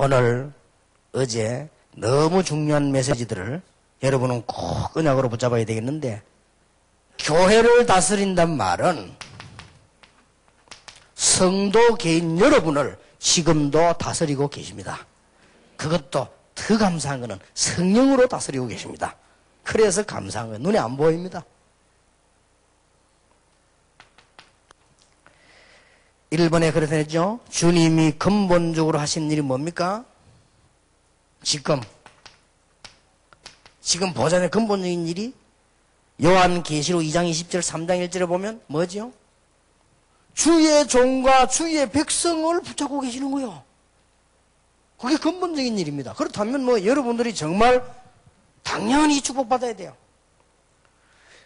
오늘, 어제 너무 중요한 메시지들을 여러분은 꼭 언약으로 붙잡아야 되겠는데, 교회를 다스린단 말은 성도 개인 여러분을 지금도 다스리고 계십니다. 그것도 더 감사한 것은 성령으로 다스리고 계십니다. 그래서 감사한 거예요. 눈에 안 보입니다. 1번에 그렇다 했죠. 주님이 근본적으로 하신 일이 뭡니까? 지금 보자는 근본적인 일이 요한계시록 2장 20절 3장 1절에 보면 뭐죠? 주의 종과 주의 백성을 붙잡고 계시는 거예요. 그게 근본적인 일입니다. 그렇다면 뭐 여러분들이 정말 당연히 축복받아야 돼요.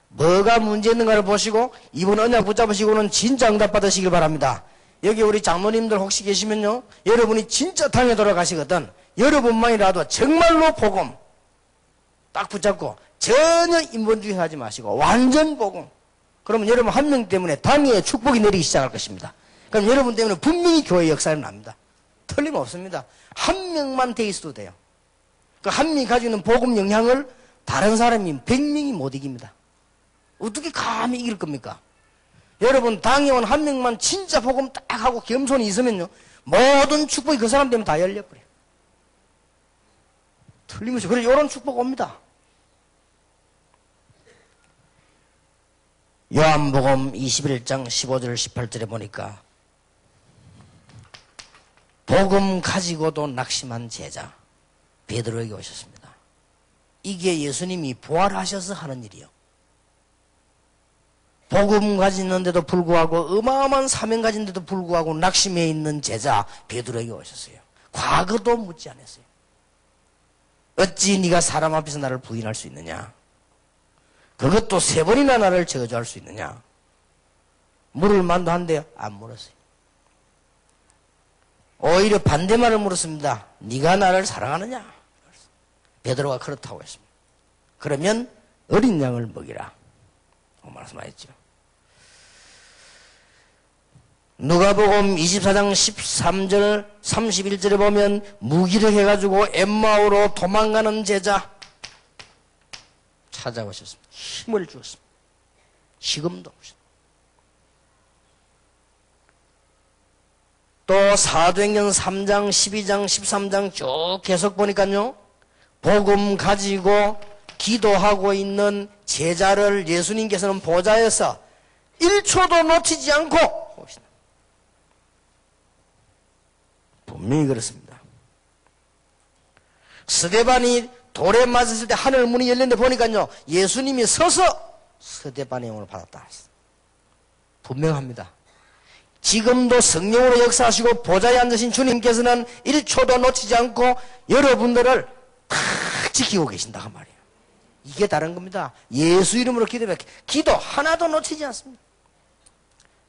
뭐가 문제 있는가를 보시고 이번 언약 붙잡으시고는 진짜 응답 받으시길 바랍니다. 여기 우리 장모님들 혹시 계시면요, 여러분이 진짜 당에 돌아가시거든 여러분만이라도 정말로 복음 딱 붙잡고 전혀 인본주의 하지 마시고 완전 복음, 그러면 여러분 한 명 때문에 당에 축복이 내리기 시작할 것입니다. 그럼 여러분 때문에 분명히 교회 역사는 납니다. 틀림없습니다. 한 명만 돼 있어도 돼요. 그 한 명이 가지고 있는 복음 영향을 다른 사람이 100명이 못 이깁니다. 어떻게 감히 이길 겁니까? 여러분 당에 온 한 명만 진짜 복음 딱 하고 겸손히 있으면요, 모든 축복이 그 사람 때문에 다 열려버려요. 틀림없이. 그래서 이런 축복 옵니다. 요한복음 21장 15절 18절에 보니까 복음 가지고도 낙심한 제자 베드로에게 오셨습니다. 이게 예수님이 부활하셔서 하는 일이요. 복음 가지는데도 불구하고 어마어마한 사명 가진데도 불구하고 낙심해 있는 제자 베드로에게 오셨어요. 과거도 묻지 않았어요. 어찌 네가 사람 앞에서 나를 부인할 수 있느냐? 그것도 3번이나 나를 저주할 수 있느냐? 물을 만도 한데요, 안 물었어요. 오히려 반대말을 물었습니다. 네가 나를 사랑하느냐? 베드로가 그렇다고 했습니다. 그러면 어린 양을 먹이라 말씀하셨죠. 누가복음 24장 13절 31절에 보면 무기력해가지고 엠마오로 도망가는 제자 찾아오셨습니다. 힘을 주었습니다. 지금도 또 사도행전 3장 12장 13장 쭉 계속 보니까요, 복음 가지고 기도하고 있는 제자를 예수님께서는 보좌에서 1초도 놓치지 않고 보시다. 분명히 그렇습니다. 스데반이 돌에 맞았을 때 하늘 문이 열렸는데 보니까요, 예수님이 서서 스데반의 영을 받았다. 분명합니다. 지금도 성령으로 역사하시고 보좌에 앉으신 주님께서는 1초도 놓치지 않고 여러분들을 다 지키고 계신다 그 말이에요. 이게 다른 겁니다. 예수 이름으로 기도하면 기도 하나도 놓치지 않습니다.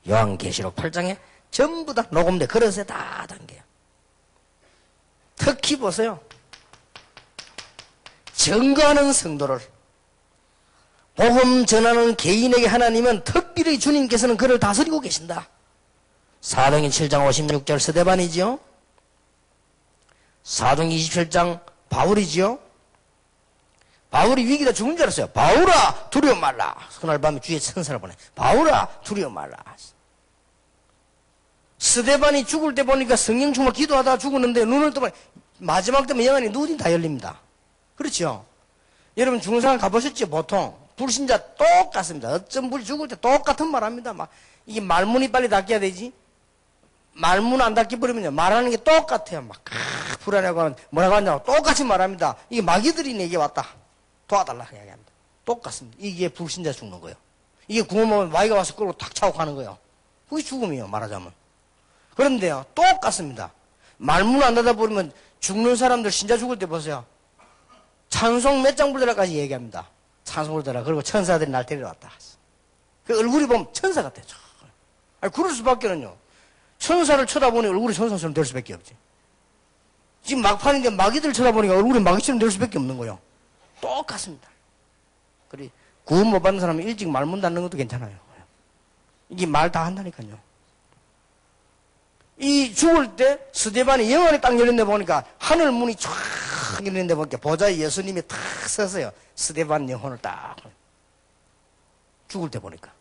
요한계시록 8장에 전부 다 녹음돼 그릇에 다 담겨요. 특히 보세요. 증거하는 성도를, 복음 전하는 개인에게 하나님은 특별히 주님께서는 그를 다스리고 계신다. 사도행전 7장 56절 스데반이지요. 사도행전 27장 바울이지요. 바울이 위기다 죽은 줄 알았어요. 바울아 두려워 말라. 그날 밤에 주의 천사를 보내. 바울아 두려워 말라. 스데반이 죽을 때 보니까 성령 충만 기도하다가 죽었는데 눈을 뜨면 마지막 때면 영안이 눈이 다 열립니다. 그렇죠? 여러분 중상을 가보셨죠? 보통 불신자 똑같습니다. 어쩜 불이 죽을 때 똑같은 말 합니다. 막 이게 말문이 빨리 닫혀야 되지. 말문 안 닫혀버리면요, 말하는 게 똑같아요. 막 불안하고 하는 뭐라고 하냐고 똑같이 말합니다. 이게 마귀들이 내게 왔다 도와달라 이야기합니다. 똑같습니다. 이게 불신자 죽는 거예요. 이게 구멍 마귀가 와서 끌고 탁 차고 가는 거예요. 그게 죽음이에요, 말하자면. 그런데요, 똑같습니다. 말문 안 닫아버리면 죽는 사람들 신자 죽을 때 보세요. 찬송 몇 장 부르더라까지 얘기합니다. 찬송 부르더라. 그리고 천사들이 날 데리러 왔다. 그 얼굴이 보면 천사 같아요. 아니, 그럴 수밖에는요. 천사를 쳐다보니 얼굴이 천사처럼 될 수밖에 없지. 지금 막판인데 마귀들 쳐다보니까 얼굴이 마귀처럼 될 수밖에 없는 거예요. 똑같습니다. 그래, 구원 못 받는 사람은 일찍 말문 닫는 것도 괜찮아요. 이게 말 다 한다니까요. 이 죽을 때 스데반이 영안이 딱 열린데 보니까 하늘 문이 쫙 열린데 보니까 보좌에 예수님이 탁 서서요. 스데반 영혼을 딱 죽을 때 보니까.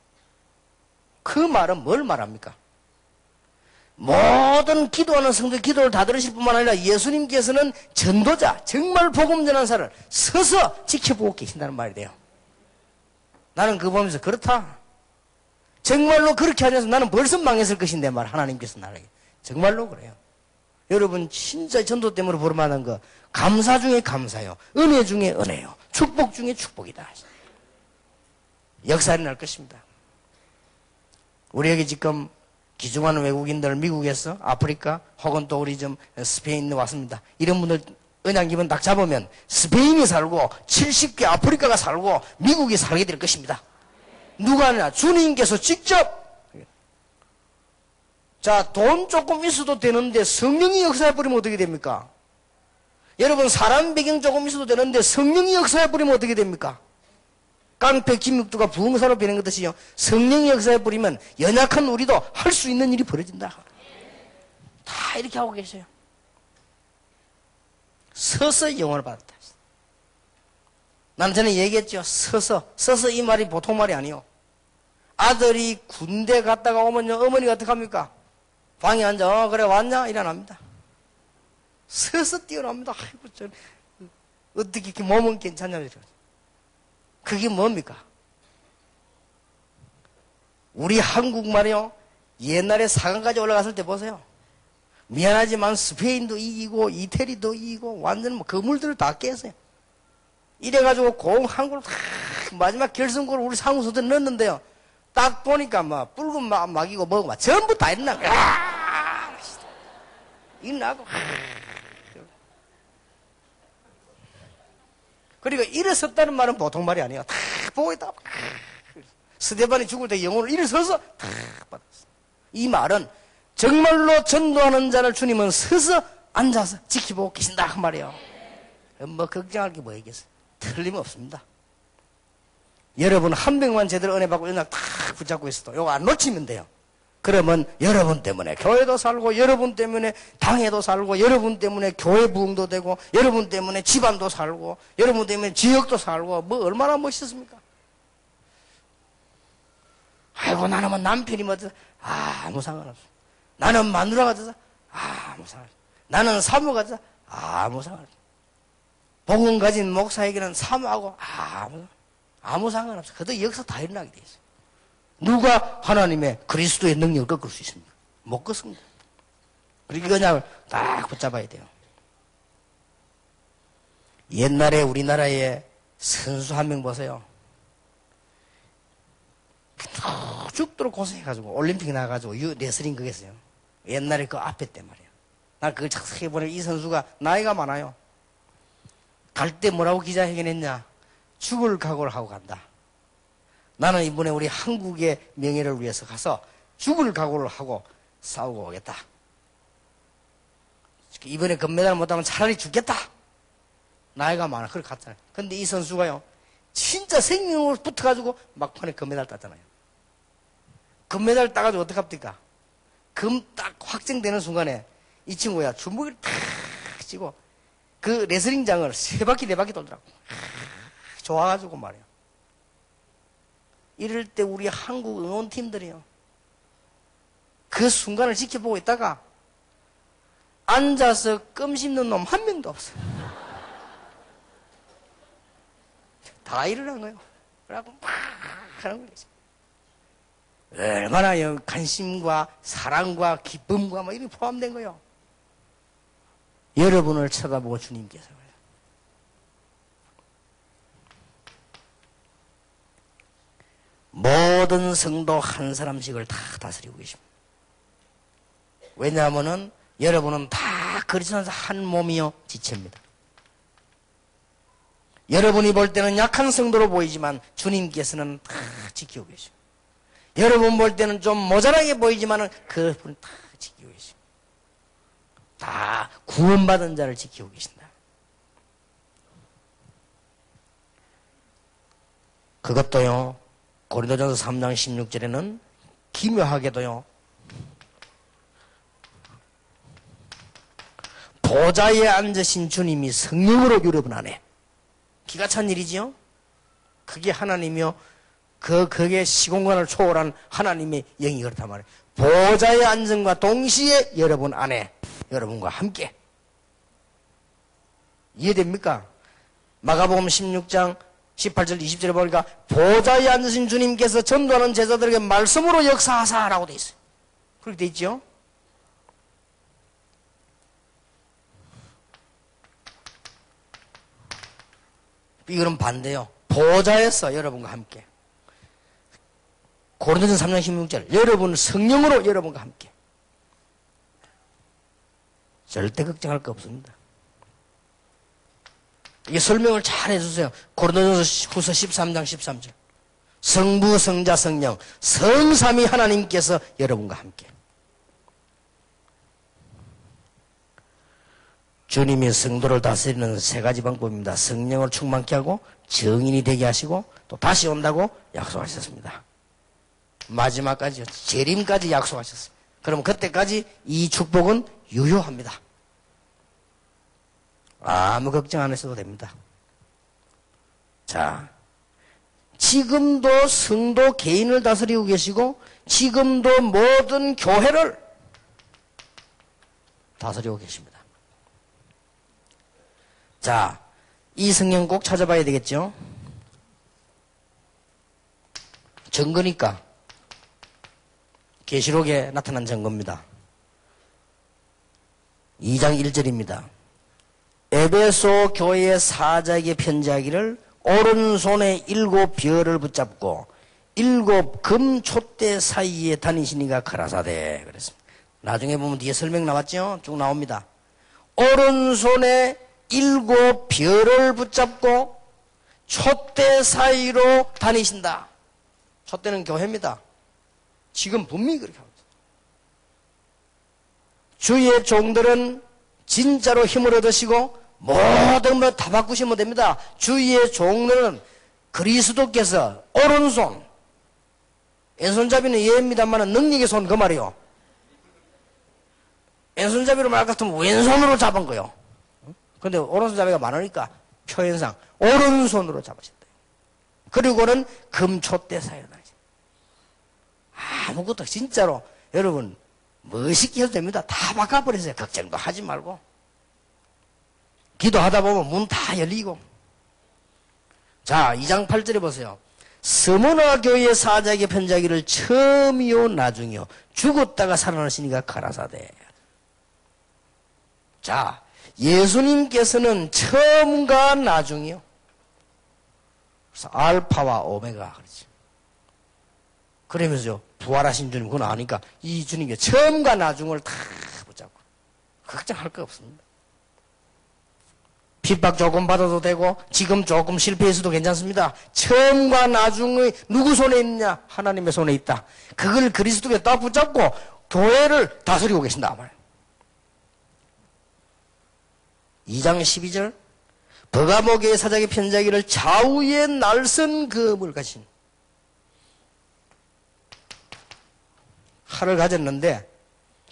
그 말은 뭘 말합니까? 모든 기도하는 성도 기도를 다 들으실 뿐만 아니라 예수님께서는 전도자, 정말 복음 전한 사를 서서 지켜보고 계신다는 말이 돼요. 나는 그거 보면서 그렇다. 정말로 그렇게 하면서 나는 벌써 망했을 것인데 말 하나님께서 나에게. 정말로 그래요. 여러분 진짜 전도 때문에 벌어만한 거 감사 중에 감사요. 은혜 중에 은혜요. 축복 중에 축복이다. 역사가 날 것입니다. 우리에게 지금 기중하는 외국인들 미국에서 아프리카 혹은 또 우리 좀 스페인 왔습니다. 이런 분들 은양 기분 딱 잡으면 스페인이 살고 70개 아프리카가 살고 미국이 살게 될 것입니다. 누가 하냐? 주님께서 직접. 자, 돈 조금 있어도 되는데 성령이 역사해버리면 어떻게 됩니까? 여러분 사람 배경 조금 있어도 되는데 성령이 역사해버리면 어떻게 됩니까? 깡패 김육두가 부흥사로 변한 것이요. 성령이 역사해버리면 연약한 우리도 할 수 있는 일이 벌어진다. 다 이렇게 하고 계세요. 서서 영원을 받았다. 나는 전에 얘기했죠. 서서 이 말이 보통 말이 아니요. 아들이 군대 갔다가 오면요. 어머니가 어떡합니까? 방에 앉아. 그래 왔냐? 일어납니다. 서서 뛰어납니다. 아이고 저 어떻게 이렇게 몸은 괜찮냐 이러죠. 그게 뭡니까? 우리 한국말이요. 옛날에 사강까지 올라갔을 때 보세요. 미안하지만 스페인도 이기고 이태리도 이기고 완전 뭐 건물들을 다 깼어요. 이래가지고 공 한 골 마지막 결승골 우리 상우소들 넣었는데요. 딱 보니까 막 붉은 막이고 뭐고 막 전부 다 일어나고 일어나고 그리고 일어섰다는 말은 보통 말이 아니에요. 다 보고 있다가 스데반이 죽을 때 영혼을 일어서서 다 받았어. 이 말은 정말로 전도하는 자를 주님은 서서 앉아서 지켜보고 계신다 그 말이에요. 뭐 걱정할 게 뭐 있겠어요. 틀림없습니다. 여러분 한 명만 제대로 은혜 받고 연락 탁 붙잡고 있어도 이거 안 놓치면 돼요. 그러면 여러분 때문에 교회도 살고 여러분 때문에 당회도 살고 여러분 때문에 교회 부흥도 되고 여러분 때문에 집안도 살고 여러분 때문에 지역도 살고 뭐 얼마나 멋있습니까? 아이고 나는 뭐 남편이 뭐 아무 상관없어. 나는 마누라가 돼서 아무 상관없어. 나는 사모가 돼서 아무 상관없어. 복음 가진 목사에게는 사모하고 아무 상관없어. 그도 역사 다 일어나게 돼 있어요. 누가 하나님의 그리스도의 능력을 꺾을 수 있습니까? 못 꺾습니다. 그리고 이 언약을 딱 붙잡아야 돼요. 옛날에 우리나라에 선수 한 명 보세요. 죽도록 고생해가지고 올림픽 나가가지고 레슬링 그겠어요. 옛날에 그 앞에 때 말이에요. 나 그걸 자세히 보니 이 선수가 나이가 많아요. 갈 때 뭐라고 기자회견했냐? 죽을 각오를 하고 간다. 나는 이번에 우리 한국의 명예를 위해서 가서 죽을 각오를 하고 싸우고 오겠다. 이번에 금메달 못하면 차라리 죽겠다. 나이가 많아. 그렇게 갔잖아요. 근데 이 선수가요, 진짜 생명으로 붙어가지고 막판에 금메달 땄잖아요. 금메달 따가지고 어떡합니까? 금 딱 확정되는 순간에 이 친구야, 주먹을 탁 쥐고 그 레슬링장을 3바퀴 4바퀴 돌더라고. 좋아가지고 말이야. 이럴 때 우리 한국 응원팀들이요. 그 순간을 지켜보고 있다가 앉아서 껌 씹는 놈 한 명도 없어. 다 일어난 거예요. 그래갖고 막 하는 거지. 얼마나 관심과 사랑과 기쁨과 뭐 이런 게 포함된 거예요. 여러분을 쳐다보고 주님께서 그래요. 모든 성도 한 사람씩을 다 다스리고 계십니다. 왜냐하면은 여러분은 다 그리스도에서 한 몸이요 지체입니다. 여러분이 볼 때는 약한 성도로 보이지만 주님께서는 다 지키고 계십니다. 여러분 볼 때는 좀 모자라게 보이지만은 그분은 다 지키고 계십니다. 다 구원받은 자를 지키고 계신다. 그것도요, 고린도전서 3장 16절에는 기묘하게도요, 보좌에 앉으신 주님이 성령으로 여러분 안에. 기가 찬 일이지요? 그게 하나님이요. 그게 시공간을 초월한 하나님의 영이 그렇단 말이에요. 보좌의 안전과 동시에 여러분 안에, 여러분과 함께. 이해됩니까? 마가복음 16장 18절 20절에 보니까 보좌에 앉으신 주님께서 전도하는 제자들에게 말씀으로 역사하사라고 돼 있어요. 그렇게 돼 있죠? 이거는 반대요. 보좌에서 여러분과 함께. 고린도전서 3장 16절 여러분 성령으로 여러분과 함께. 절대 걱정할 거 없습니다. 이게 설명을 잘 해주세요. 고린도전서 후서 13장 13절 성부 성자 성령 성삼위 하나님께서 여러분과 함께. 주님이 성도를 다스리는 세 가지 방법입니다. 성령을 충만케 하고 정인이 되게 하시고 또 다시 온다고 약속하셨습니다. 마지막까지요. 재림까지 약속하셨어요. 그럼 그때까지 이 축복은 유효합니다. 아무 걱정 안 하셔도 됩니다. 자, 지금도 성도 개인을 다스리고 계시고 지금도 모든 교회를 다스리고 계십니다. 자, 이 성경 꼭 찾아봐야 되겠죠? 증거니까 계시록에 나타난 증거입니다. 2장 1절입니다. 에베소 교회의 사자에게 편지하기를 오른손에 7 별을 붙잡고 7 금 촛대 사이에 다니시니가 가라사대 그랬습니다. 나중에 보면 뒤에 설명 나왔죠? 쭉 나옵니다. 오른손에 7 별을 붙잡고 촛대 사이로 다니신다. 촛대는 교회입니다. 지금 분명히 그렇게 합니다. 주의 종들은 진짜로 힘을 얻으시고 모든 것 다 바꾸시면 됩니다. 주의 종들은 그리스도께서 오른손, 왼손잡이는 예입니다만 능력의 손 그 말이요. 왼손잡이로 말 같으면 왼손으로 잡은 거요. 근데 오른손잡이가 많으니까 표현상 오른손으로 잡으신다. 그리고는 금촛대 사이로 다니신다. 아무것도 진짜로 여러분 멋있게 해도 됩니다. 다 바꿔버리세요. 걱정도 하지 말고. 기도하다 보면 문 다 열리고. 자, 2장 8절에 보세요. 스무나 교회의 사자에게 편지하기를 처음이요 나중이요 죽었다가 살아나시니가 가라사대. 자, 예수님께서는 처음과 나중이요. 그래서 알파와 오메가 그러죠. 그러면서요 부활하신 주님 그건 아니까 이 주님께 처음과 나중을 다 붙잡고 걱정할 거 없습니다. 핍박 조금 받아도 되고 지금 조금 실패해서도 괜찮습니다. 처음과 나중의 누구 손에 있느냐? 하나님의 손에 있다. 그걸 그리스도께 딱 붙잡고 교회를 다스리고 계신다 말이에요. 2장 12절 버가모교회 사자에게 편지하기를 좌우에 날선 검을 가진 칼을 가졌는데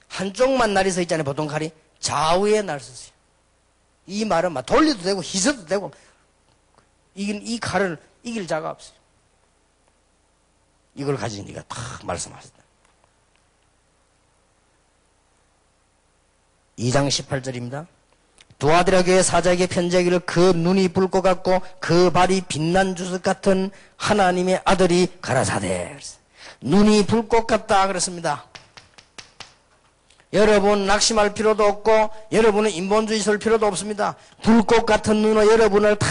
한쪽만 날이 서 있잖아요. 보통 칼이 좌우에 날 섰어요. 이 말은 막 돌려도 되고 희석도 되고 이 칼을 이길 자가 없어요. 이걸 가진 네가 딱 말씀하셨다. 2장 18절입니다. 두아드라 교회 사자에게 편지하기를 그 눈이 붉고 같고 그 발이 빛난 주석 같은 하나님의 아들이 가라사대. 눈이 불꽃 같다 그랬습니다. 여러분 낙심할 필요도 없고 여러분은 인본주의 쓸 필요도 없습니다. 불꽃 같은 눈으로 여러분을 다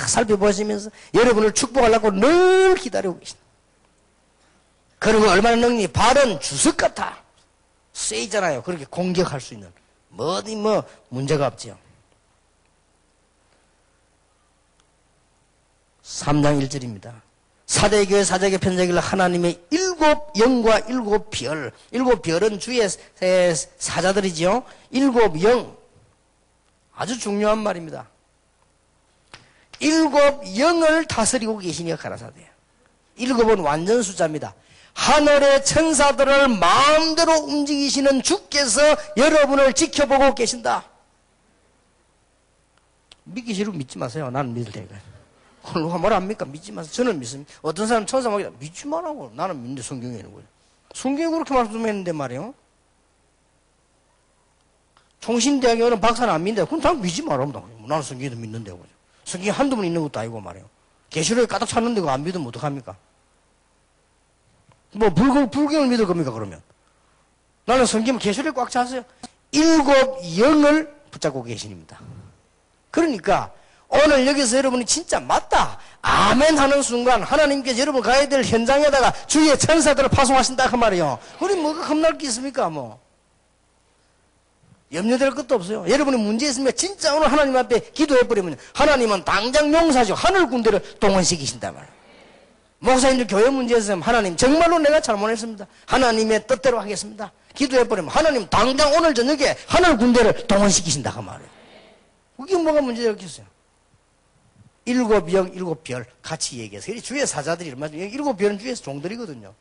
살펴보시면서 여러분을 축복하려고 늘 기다리고 계십니다. 그리고 얼마나 능히 발은 주석 같아. 세이잖아요. 그렇게 공격할 수 있는 뭐든 문제가 없지요. 3장 1절입니다. 사대교회 사자에게 편지하기를 하나님의 7 영과 7 별. 7 별은 주의 사자들이지요. 7 영. 아주 중요한 말입니다. 7 영을 다스리고 계시니까 가라사대요. 7은 완전 숫자입니다. 하늘의 천사들을 마음대로 움직이시는 주께서 여러분을 지켜보고 계신다. 믿기 싫으면 믿지 마세요. 나는 믿을 테니까. 누가 뭐라 합니까? 믿지 마세요. 저는 믿습니다. 어떤 사람 천사 말이다. 믿지 말라고. 나는 믿는데 성경에 있는 거예요. 성경이 그렇게 말씀했는데 말이에요. 총신대학에 어느 박사는 안 믿는데, 그럼 당연 믿지 말랍니다. 나는 성경에도 믿는데. 성경에 한두 번 있는 것도 아니고 말이에요. 계시록에 가득 찼는데 그거 안 믿으면 어떡합니까? 뭐, 불경을 믿을 겁니까, 그러면? 나는 성경 계시록에 꽉 찼어요. 7 영을 붙잡고 계십니다. 그러니까, 오늘 여기서 여러분이 진짜 맞다. 아멘 하는 순간, 하나님께서 여러분 가야 될 현장에다가 주의 천사들을 파송하신다, 그 말이에요. 그럼 뭐가 겁날 게 있습니까, 뭐. 염려될 것도 없어요. 여러분이 문제 있으면 진짜 오늘 하나님 앞에 기도해버리면 하나님은 당장 용서하시고 하늘 군대를 동원시키신단 말이에요. 목사님들 교회 문제 있으면 하나님 정말로 내가 잘못했습니다. 하나님의 뜻대로 하겠습니다. 기도해버리면 하나님 당장 오늘 저녁에 하늘 군대를 동원시키신다 그 말이에요. 그게 뭐가 문제였겠어요. 7 영, 7별 같이 얘기해서 주의 사자들이 얼마나 7 별은 주에서 종들이거든요.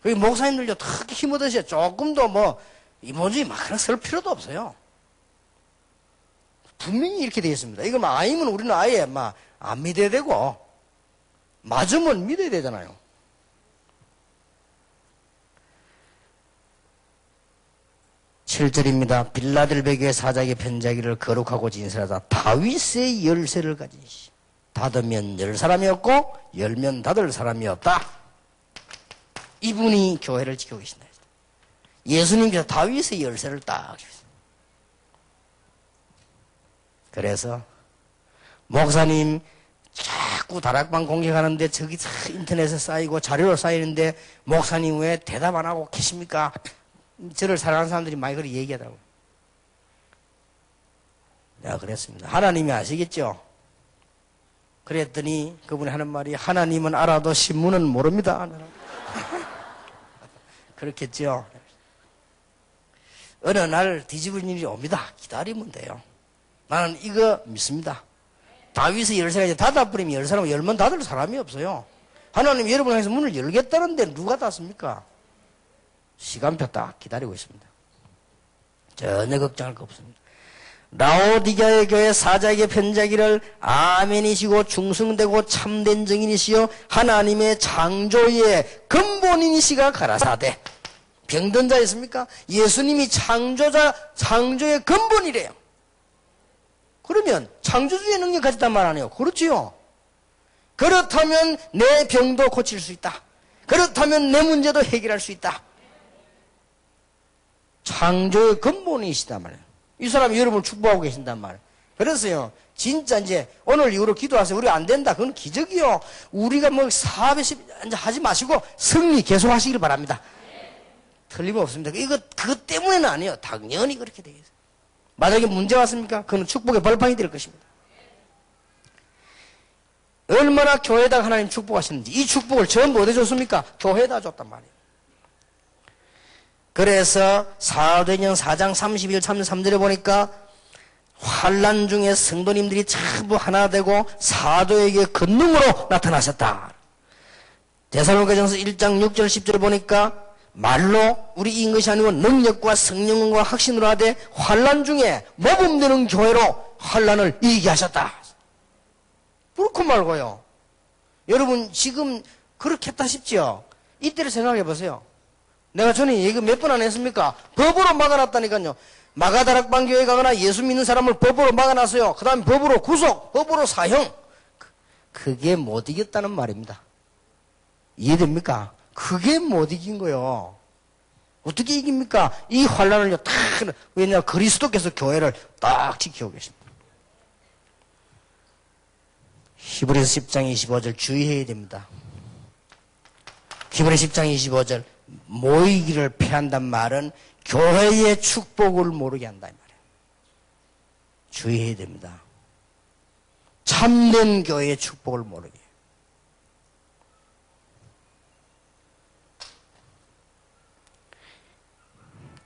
그게 목사님들도 특히 힘 얻으셔. 조금도 뭐 이모지 막 쓸 필요도 없어요. 분명히 이렇게 되어 있습니다. 이거 막 아니면 우리는 아예 막 안 믿어야 되고 맞으면 믿어야 되잖아요. (7절입니다) 빌라델베 교회 사자에게 편지하기를 거룩하고 진실하다. 다윗의 열쇠를 가진 시. 닫으면 열 사람이 없고 열면 닫을 사람이 없다. 이분이 교회를 지키고 계신다. 예수님께서 다윗의 열쇠를 딱 주셨어요. 그래서 목사님 자꾸 다락방 공격하는데 저기 인터넷에 쌓이고 자료로 쌓이는데 목사님 왜 대답 안 하고 계십니까? 저를 사랑하는 사람들이 많이 그렇게 얘기하더라고요. 내가 그랬습니다. 하나님이 아시겠죠? 그랬더니 그분이 하는 말이 하나님은 알아도 신문은 모릅니다. 그렇겠죠? 어느 날 뒤집을 일이 옵니다. 기다리면 돼요. 나는 이거 믿습니다. 다윗의 열쇠가 이제 닫아버리면 열 사람은 열면 닫을 사람이 없어요. 하나님 여러분 향해서 문을 열겠다는데 누가 닫습니까? 시간표 딱 기다리고 있습니다. 전혀 걱정할 거 없습니다. 라오디게아의 교회 사자에게 편지하기를 아멘이시고 충성되고 참된 증인이시여 하나님의 창조의 근본인이시가 가라사대. 병든 자 있습니까? 예수님이 창조의 근본이래요. 그러면 창조주의 능력 가졌단 말 아니에요? 그렇지요. 그렇다면 내 병도 고칠 수 있다. 그렇다면 내 문제도 해결할 수 있다. 창조의 근본이시단 말이에요. 이 사람이 여러분을 축복하고 계신단 말이에요. 그래서요, 진짜 이제 오늘 이후로 기도하세요. 우리가 안 된다. 그건 기적이요. 우리가 뭐 사업에 하지 마시고 승리 계속 하시길 바랍니다. 틀림없습니다. 그것 때문에는 아니에요. 당연히 그렇게 되겠어요. 만약에 문제 왔습니까? 그건 축복의 벌판이 될 것입니다. 얼마나 교회에다가 하나님 축복하시는지 이 축복을 전부 어디에 줬습니까? 교회에다 줬단 말이에요. 그래서 사도행전 4장 31, 33절에 보니까 환난 중에 성도님들이 전부 하나 되고 사도에게 권능으로 나타나셨다. 데살로니가전서 1장 6절 10절을 보니까 말로 우리 인 것이 아니고 능력과 성령과 확신으로 하되 환난 중에 모범되는 교회로 환난을 이기게 하셨다. 그렇고 말고요. 여러분 지금 그렇게 했다 싶지요? 이때를 생각해 보세요. 내가 전에 얘기 몇 번 안 했습니까? 법으로 막아놨다니까요. 마가다락방 교회 가거나 예수 믿는 사람을 법으로 막아놨어요. 그 다음에 법으로 구속, 법으로 사형. 그게 못 이겼다는 말입니다. 이해됩니까? 그게 못 이긴 거요. 어떻게 이깁니까? 이 환란을요, 딱, 왜냐, 그리스도께서 교회를 딱 지키고 계십니다. 히브리서 10장 25절 주의해야 됩니다. 히브리 10장 25절 모이기를 피한단 말은 교회의 축복을 모르게 한다 이 말이에요. 주의해야 됩니다. 참된 교회의 축복을 모르게.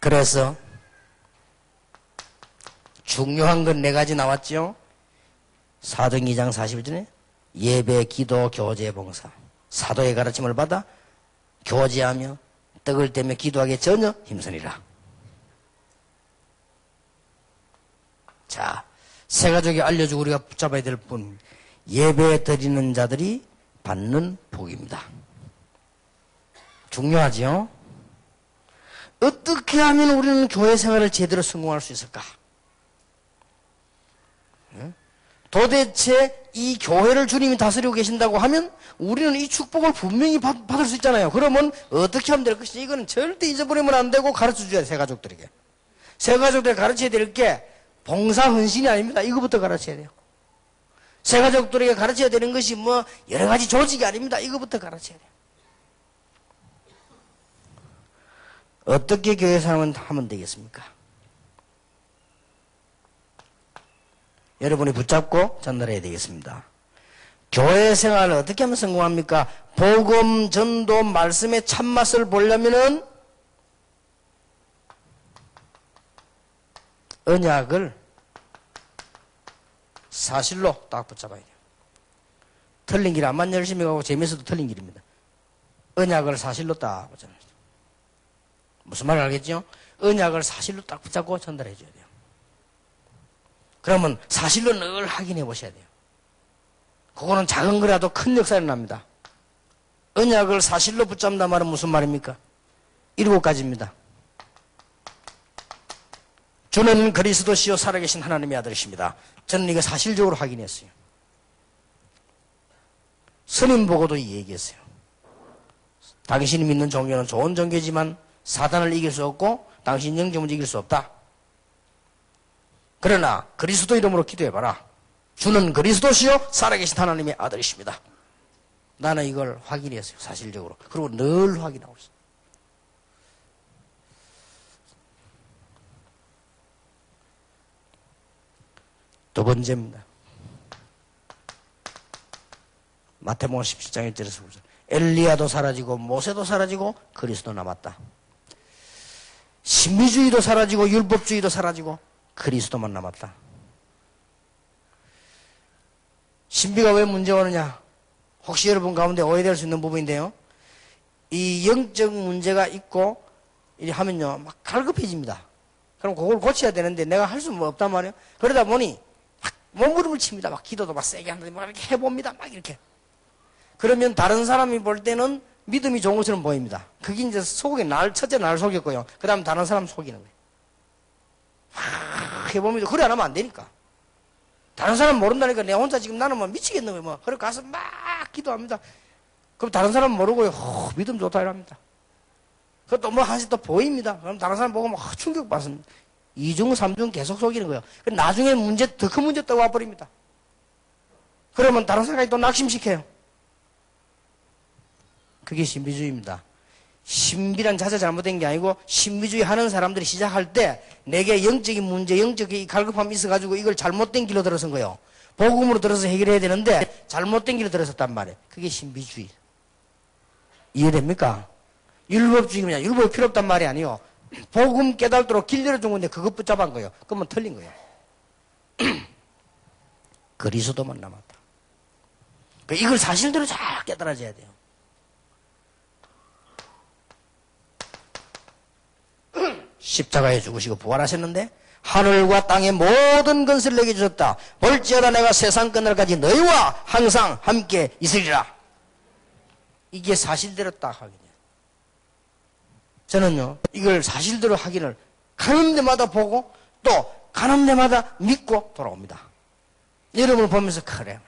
그래서 중요한 건 4가지 나왔죠. 사도행 2장 41절에 예배, 기도, 교제, 봉사. 사도의 가르침을 받아 교제하며 떡을 떼며 기도하기에 전혀 힘쓰니라. 자, 새 가족이 알려주고 우리가 붙잡아야 될 뿐, 예배 드리는 자들이 받는 복입니다. 중요하지요? 어떻게 하면 우리는 교회 생활을 제대로 성공할 수 있을까? 도대체 이 교회를 주님이 다스리고 계신다고 하면 우리는 이 축복을 분명히 받을 수 있잖아요. 그러면 어떻게 하면 될 것이냐? 이거는 절대 잊어버리면 안 되고 가르쳐줘야 돼, 새 가족들에게. 새 가족들에게 가르쳐야 될 게 봉사 헌신이 아닙니다. 이거부터 가르쳐야 돼요. 새 가족들에게 가르쳐야 되는 것이 뭐 여러 가지 조직이 아닙니다. 이거부터 가르쳐야 돼요. 어떻게 교회 생활을 하면 되겠습니까? 여러분이 붙잡고 전달해야 되겠습니다. 교회 생활을 어떻게 하면 성공합니까? 복음, 전도, 말씀의 참맛을 보려면은 언약을 사실로 딱 붙잡아야 돼요. 틀린 길 암만 열심히 가고 재미있어도 틀린 길입니다. 언약을 사실로 딱 붙잡아야 돼요. 무슨 말을 알겠죠? 언약을 사실로 딱 붙잡고 전달해 줘야 돼요. 그러면 사실로 늘 확인해 보셔야 돼요. 그거는 작은 거라도 큰 역사를 납니다. 언약을 사실로 붙잡는다 말은 무슨 말입니까? 7가지입니다. 주는 그리스도시요 살아계신 하나님의 아들이십니다. 저는 이거 사실적으로 확인했어요. 스님 보고도 이 얘기했어요. 당신이 믿는 종교는 좋은 종교지만 사단을 이길 수 없고 당신 영적을 이길 수 없다. 그러나 그리스도 이름으로 기도해봐라. 주는 그리스도시요 살아계신 하나님의 아들이십니다. 나는 이걸 확인했어요. 사실적으로. 그리고 늘 확인하고 있어요. 두 번째입니다. 마태복음 17장 1절에서 9절. 엘리야도 사라지고 모세도 사라지고 그리스도 남았다. 신비주의도 사라지고 율법주의도 사라지고 그리스도만 남았다. 신비가 왜 문제가 오느냐? 혹시 여러분 가운데 오해될 수 있는 부분인데요. 이 영적 문제가 있고 이렇게 하면요 막 갈급해집니다. 그럼 그걸 고쳐야 되는데 내가 할 수 없단 말이에요. 그러다 보니 막 몸부림을 칩니다. 막 기도도 막 세게 하는데 막 이렇게 해봅니다. 막 이렇게. 그러면 다른 사람이 볼 때는 믿음이 좋은 것처럼 보입니다. 그게 이제 첫째 날 속였고요. 그 다음 다른 사람 속이는 거예요. 막 해봅니다. 그래 안 하면 안 되니까. 다른 사람 모른다니까 내가 혼자 지금 나는 뭐 미치겠는 거예요. 뭐. 그래 가서 막 기도합니다. 그럼 다른 사람 모르고요. 믿음 좋다 이랍니다. 그것도 뭐 한시 또 보입니다. 그럼 다른 사람 보고 막 충격받습니다. 2중, 3중 계속 속이는 거예요. 나중에 더 큰 문제 또 와버립니다. 그러면 다른 사람까지 또 낙심시켜요. 그게 신비주의입니다. 신비란 자체 잘못된 게 아니고 신비주의 하는 사람들이 시작할 때 내게 영적인 문제, 영적인 갈급함이 있어가지고 이걸 잘못된 길로 들어선 거예요. 복음으로 들어서 해결해야 되는데 잘못된 길로 들어섰단 말이에요. 그게 신비주의. 이해됩니까? 율법주의입니다. 율법이 필요 없단 말이 아니에요. 복음 깨달도록 길 열어준 건데 그것 붙잡은 거예요. 그러면 틀린 거예요. 그리스도만 남았다. 이걸 사실대로 잘 깨달아져야 돼요. 십자가에 죽으시고 부활하셨는데 하늘과 땅의 모든 것을 내게 주셨다. 볼지어다 내가 세상 끝날까지 너희와 항상 함께 있으리라. 이게 사실대로 딱 확인해요. 저는요 이걸 사실대로 확인을 가는 데마다 보고 또 가는 데마다 믿고 돌아옵니다. 여러분을 보면서 그래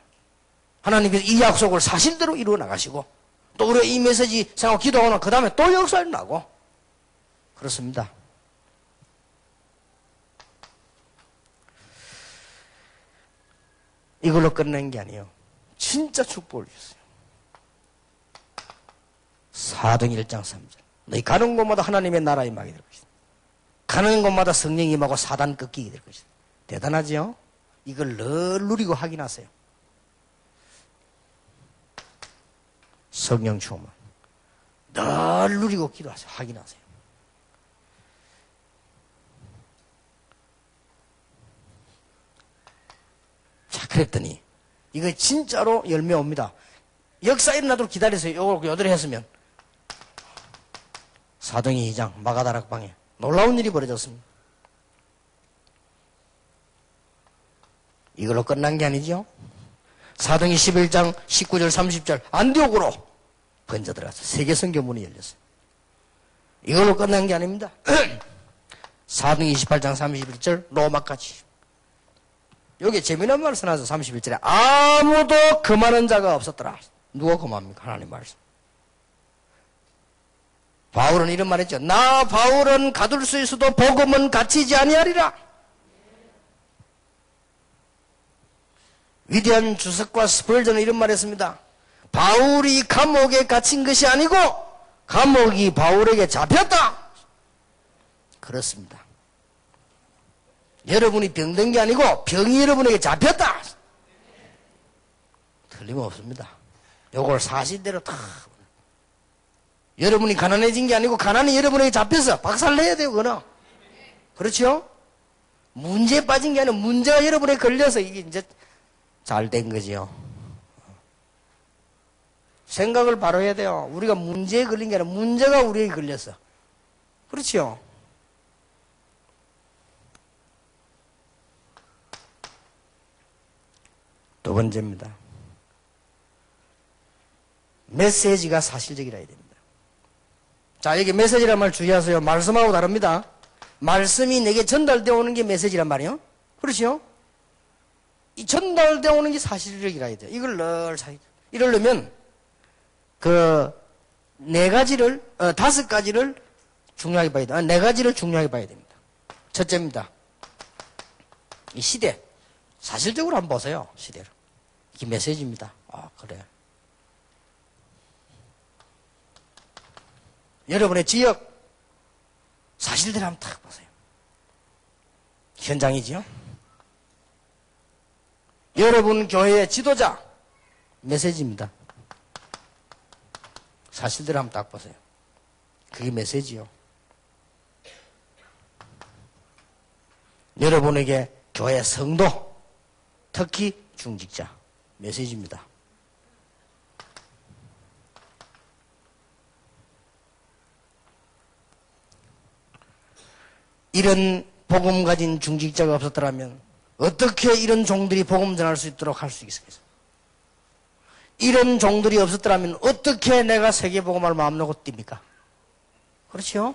하나님께서 이 약속을 사실대로 이루어 나가시고 또 우리가 이 메시지 생각하고 기도하고 그 다음에 또 역사를 나고 그렇습니다. 이걸로 끝낸 게 아니에요. 진짜 축복을 주셨어요. 사도행 1장 3절. 너희 가는 곳마다 하나님의 나라 임하게 될 것이다. 가는 곳마다 성령이 임하고 사단 꺾이게 될 것이다. 대단하죠? 이걸 늘 누리고 확인하세요. 성령 충만. 늘 누리고 기도하세요. 확인하세요. 자, 그랬더니 이거 진짜로 열매 옵니다. 역사 일어나도록 기다리세요. 요걸 요대로 했으면 사도행 2장 마가다락방에 놀라운 일이 벌어졌습니다. 이걸로 끝난 게 아니죠. 사도행전 11장 19절 30절 안디옥으로 번져 들어가서 세계 선교문이 열렸어요. 이걸로 끝난 게 아닙니다. 사도행전 28장 31절 로마까지. 여기 재미난 말씀 나서 31절에 아무도 금하는 자가 없었더라. 누가 금합니까? 하나님 말씀. 바울은 이런 말 했죠. 나 바울은 가둘 수 있어도 복음은 갇히지 아니하리라. 위대한 주석과 스펄전은 이런 말 했습니다. 바울이 감옥에 갇힌 것이 아니고 감옥이 바울에게 잡혔다. 그렇습니다. 여러분이 병든 게 아니고 병이 여러분에게 잡혔다. 틀림없습니다. 요걸 사실대로 다. 여러분이 가난해진 게 아니고 가난이 여러분에게 잡혀서 박살내야 돼요. 그거는. 그렇죠? 문제에 빠진 게 아니라 문제가 여러분에게 걸려서 이게 이제 잘 된 거지요. 생각을 바로 해야 돼요. 우리가 문제에 걸린 게 아니라 문제가 우리에게 걸렸어. 그렇죠? 두 번째입니다. 메시지가 사실적이라 해야 됩니다. 자, 여기 메시지란 말 주의하세요. 말씀하고 다릅니다. 말씀이 내게 전달되어 오는 게 메시지란 말이에요. 그렇죠? 이 전달되어 오는 게 사실적이라 해야 돼요. 이걸 늘 이러려면 네 가지를 5가지를 중요하게 봐야 돼요. 네 가지를 중요하게 봐야 됩니다. 첫째입니다. 이 시대. 사실적으로 한번 보세요. 시대를. 이게 메시지입니다. 아, 그래. 여러분의 지역 사실대로 한번 딱 보세요. 현장이지요. 여러분 교회의 지도자 메시지입니다. 사실대로 한번 딱 보세요. 그게 메시지요. 여러분에게 교회 성도, 특히 중직자 메시지입니다. 이런 복음 가진 중직자가 없었더라면 어떻게 이런 종들이 복음 전할 수 있도록 할 수 있겠어요? 이런 종들이 없었더라면 어떻게 내가 세계 복음을 마음 놓고 뜁니까? 그렇죠?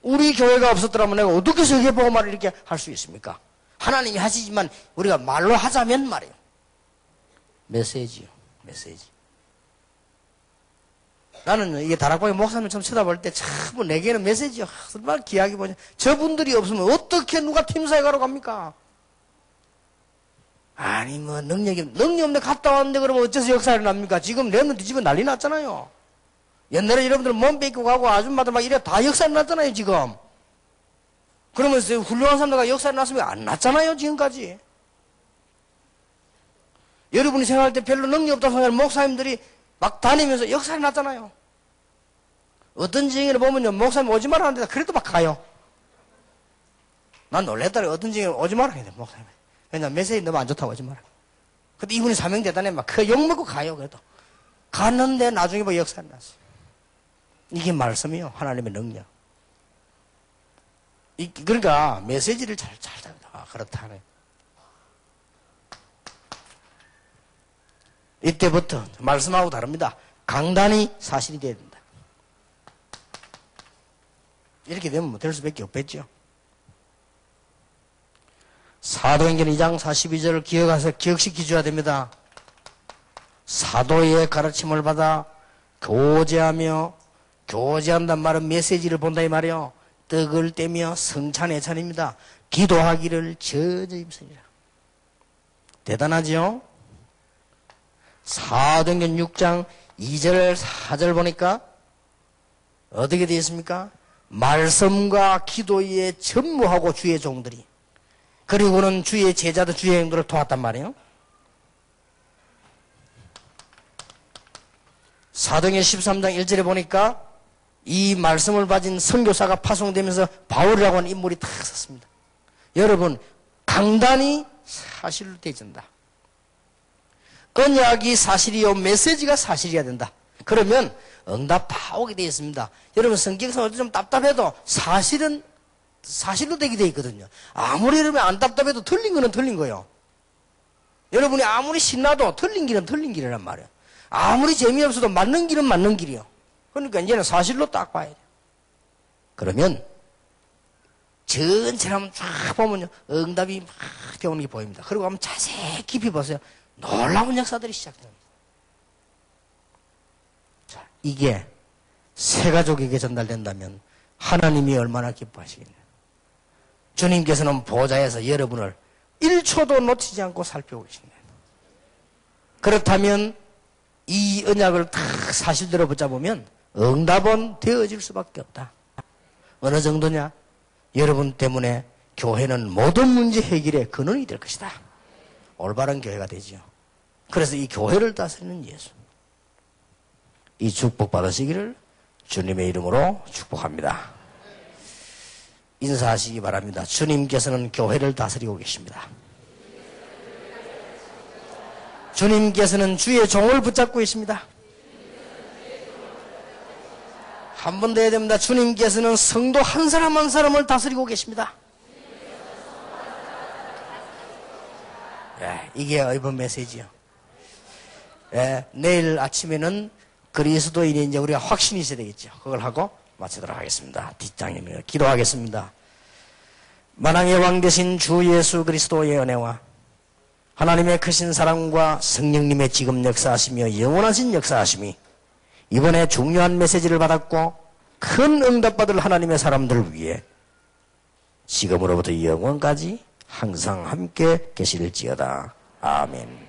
우리 교회가 없었더라면 내가 어떻게 세계 복음을 이렇게 할 수 있습니까? 하나님이 하시지만 우리가 말로 하자면 말이에요. 메시지요. 메시지. 나는 이게 다락방의 목사님 처음 쳐다볼 때 참 내게는 메시지요. 정말 귀하게 보냐. 저분들이 없으면 어떻게 누가 팀사에 가러 갑니까? 아니 뭐 능력 없는데 갔다 왔는데 그러면 어째서 역사를 납니까? 지금 랩런트 집에 난리 났잖아요. 옛날에 여러분들 몸 뺏기고 가고 아줌마들 막 이래 다 역사를 났잖아요 지금. 그러면서 훌륭한 사람들과 역사를 났으면 안 났잖아요 지금까지. 여러분이 생각할 때 별로 능력 없다고 생각하는 목사님들이 막 다니면서 역사를 났잖아요. 어떤 지경을 보면요 목사님 오지 말라는데 그래도 막 가요. 난 놀랬더니 어떤 지경을 오지 말라 했는데 목사님. 왜냐면 메시지 너무 안 좋다고 오지 마라. 근데 이분이 사명 대단해 막 그 욕먹고 가요. 그래도 갔는데 나중에 뭐 역사를 났어요. 이게 말씀이요. 하나님의 능력. 그러니까 메시지를 잘 잡다. 그렇다네. 이때부터 말씀하고 다릅니다. 강단이 사실이 돼야 된다. 이렇게 되면 뭐 될 수밖에 없겠죠. 사도행전 2장 42절을 기억시켜줘야 됩니다. 사도의 가르침을 받아 교제한단 말은 메시지를 본다 이 말이요. 떡을 떼며 성찬애찬입니다. 기도하기를 저저 힘쓰리라. 대단하죠? 사도행전 6장 2절 4절 보니까 어떻게 되어 있습니까? 말씀과 기도에 전무하고 주의 종들이 그리고는 주의 제자들 주의 행도를 도왔단 말이에요. 사도행전 13장 1절에 보니까 이 말씀을 가진 선교사가 파송되면서 바울이라고 하는 인물이 탁 섰습니다. 여러분 강단이 사실로 되어진다. 언약이 사실이요 메시지가 사실이어야 된다. 그러면 응답 다 오게 되어 있습니다. 여러분 성격상 좀 답답해도 사실은 사실로 되게 되어 있거든요. 아무리 이러면 안 답답해도 틀린 거는 틀린 거예요. 여러분이 아무리 신나도 틀린 길은 틀린 길이란 말이에요. 아무리 재미없어도 맞는 길은 맞는 길이요. 그러니까 이제는 사실로 딱 봐야 돼요. 그러면 전체를 한번 쫙 보면요, 응답이 막 되어오는 게 보입니다. 그리고 한번 자세히 깊이 보세요. 놀라운 역사들이 시작됩니다. 자, 이게 새 가족에게 전달된다면 하나님이 얼마나 기뻐하시겠냐. 주님께서는 보좌에서 여러분을 1초도 놓치지 않고 살피고 계십니다. 그렇다면 이 언약을 다 사실대로 붙잡으면 응답은 되어질 수밖에 없다. 어느 정도냐? 여러분 때문에 교회는 모든 문제 해결의 근원이 될 것이다. 올바른 교회가 되지요. 그래서 이 교회를 다스리는 예수. 이 축복 받으시기를 주님의 이름으로 축복합니다. 인사하시기 바랍니다. 주님께서는 교회를 다스리고 계십니다. 주님께서는 주의 종을 붙잡고 계십니다. 한 번 더 해야 됩니다. 주님께서는 성도 한 사람 한 사람을 다스리고 계십니다. 이게 이번 메시지요. 내일 아침에는 그리스도인이 이제 우리가 확신이 있어야 되겠죠. 그걸 하고 마치도록 하겠습니다. 뒷장입니다. 기도하겠습니다. 만왕의 왕 되신 주 예수 그리스도의 은혜와 하나님의 크신 사랑과 성령님의 지금 역사하시며 영원하신 역사하심이 이번에 중요한 메시지를 받았고 큰 응답받을 하나님의 사람들을 위해 지금으로부터 영원까지 항상 함께 계실지어다. 아멘.